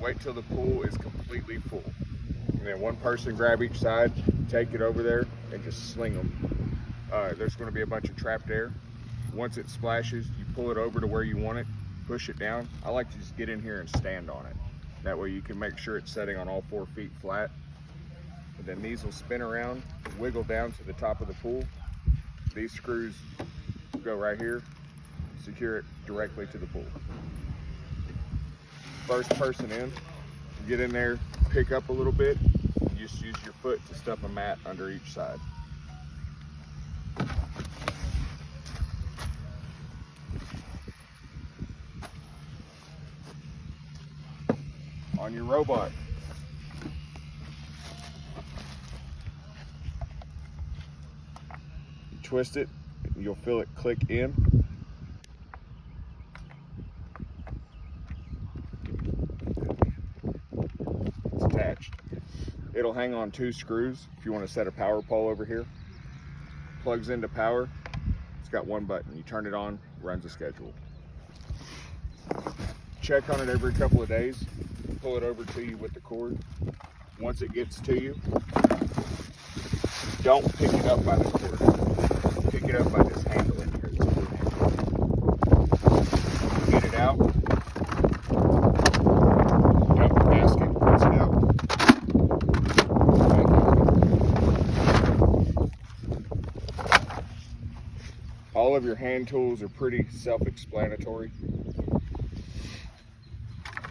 wait till the pool is completely full. And then one person grab each side, take it over there, and just sling them. There's going to be a bunch of trapped air. Once it splashes, you pull it over to where you want it, push it down. I like to just get in here and stand on it. That way you can make sure it's setting on all 4 feet flat. And then these will spin around, wiggle down to the top of the pool. These screws go right here, secure it directly to the pool. First person in, get in there, pick up a little bit, and just use your foot to stuff a mat under each side. On your robot, you twist it, you'll feel it click in. It's attached. It'll hang on 2 screws if you want to set a power pole over here. Plugs into power. It's got 1 button. You turn it on, runs a schedule. Check on it every couple of days. Pull it over to you with the cord. Once it gets to you, don't pick it up by the cord. Pick it up by this handle in here. Get it out. Dump the basket, rinse it out. All of your hand tools are pretty self-explanatory.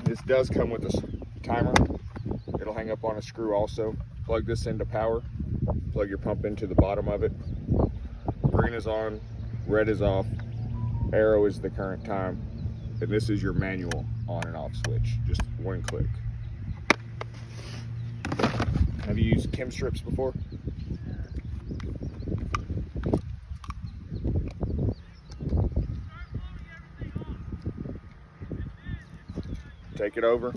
This does come with a timer. It'll hang up on a screw also. Plug this into power. Plug your pump into the bottom of it. Green is on, red is off, arrow is the current time, and this is your manual on and off switch. Just 1 click. Have you used chem strips before? Take it over,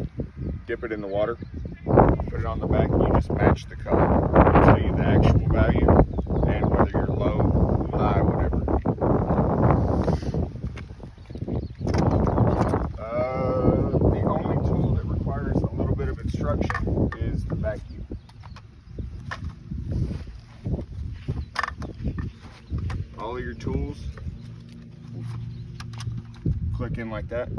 dip it in the water, put it on the back, and you just match the color. It'll tell you the actual value and whether you're low, high, whatever. The only tool that requires a little bit of instruction is the vacuum. All of your tools click in like that.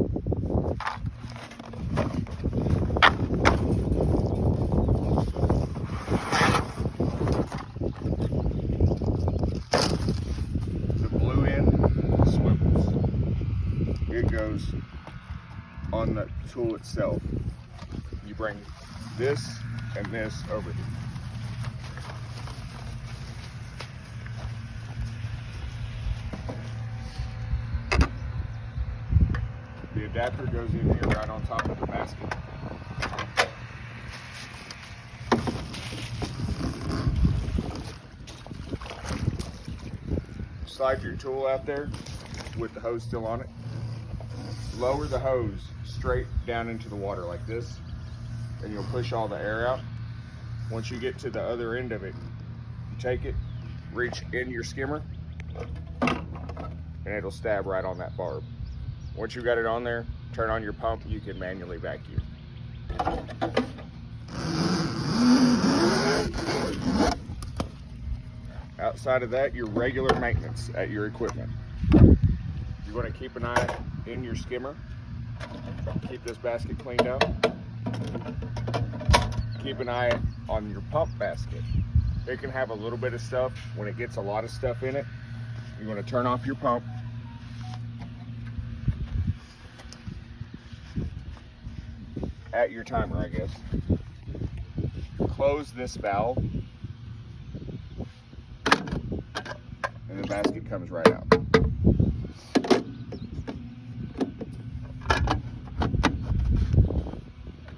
It goes on the tool itself. You bring this and this over here. The adapter goes in here right on top of the basket. Slide your tool out there with the hose still on it. Lower the hose straight down into the water like this, and you'll push all the air out. Once you get to the other end of it, you take it, reach in your skimmer, and it'll stab right on that barb. Once you got it on there, turn on your pump, you can manually vacuum. Outside of that, your regular maintenance at your equipment. You want to keep an eye in your skimmer. Keep this basket cleaned up. Keep an eye on your pump basket. It can have a little bit of stuff. When it gets a lot of stuff in it, you want to turn off your pump. At your timer, I guess. Close this valve. And the basket comes right out.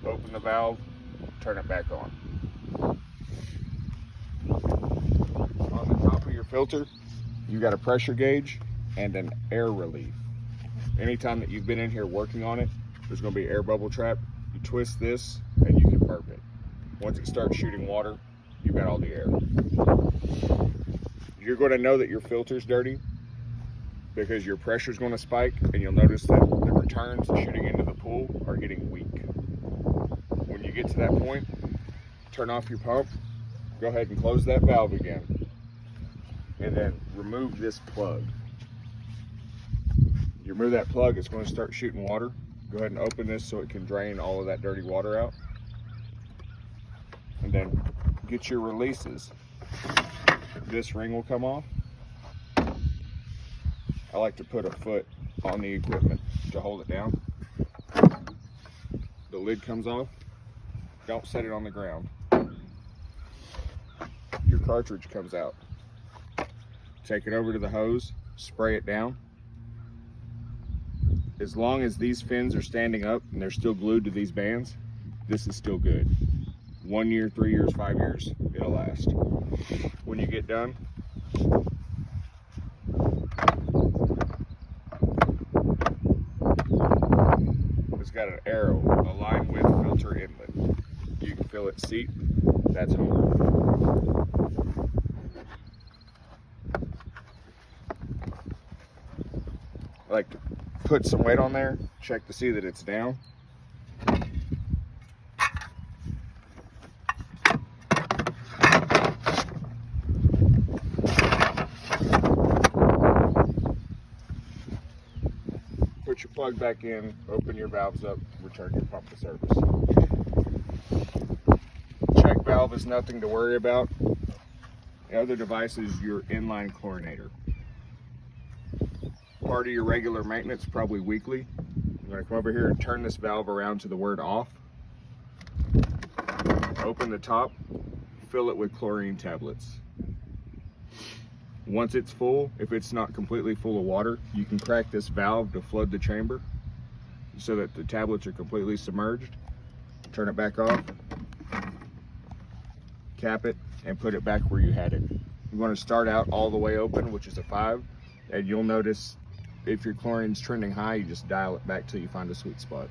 Open the valve, turn it back on. On the top of your filter, you got a pressure gauge and an air relief. Anytime that you've been in here working on it, there's going to be air bubble trap. You twist this and you can burp it. Once it starts shooting water, you've got all the air. You're going to know that your filter's dirty because your pressure's going to spike, and you'll notice that the returns shooting into the pool are getting weak. you get to that point, turn off your pump, go ahead and close that valve again, and then remove this plug. You remove that plug, it's going to start shooting water. Go ahead and open this so it can drain all of that dirty water out. And then get your releases. This ring will come off. I like to put a foot on the equipment to hold it down. The lid comes off. Don't set it on the ground. Your cartridge comes out. Take it over to the hose, spray it down. As long as these fins are standing up and they're still glued to these bands, this is still good. 1 year, 3 years, 5 years, it'll last. When you get done, it's got an arrow aligned with filter inlet. You can feel it seat, that's home. I like to put some weight on there, check to see that it's down. Put your plug back in, open your valves up, return your pump to service. Check valve is nothing to worry about. The other device is your inline chlorinator. Part of your regular maintenance, probably weekly. I'm going to come over here and turn this valve around to the word off. Open the top, fill it with chlorine tablets. Once it's full, if it's not completely full of water, you can crack this valve to flood the chamber so that the tablets are completely submerged. Turn it back off, cap it, and put it back where you had it. You want to start out all the way open, which is a 5, and you'll notice if your chlorine's trending high, you just dial it back till you find a sweet spot.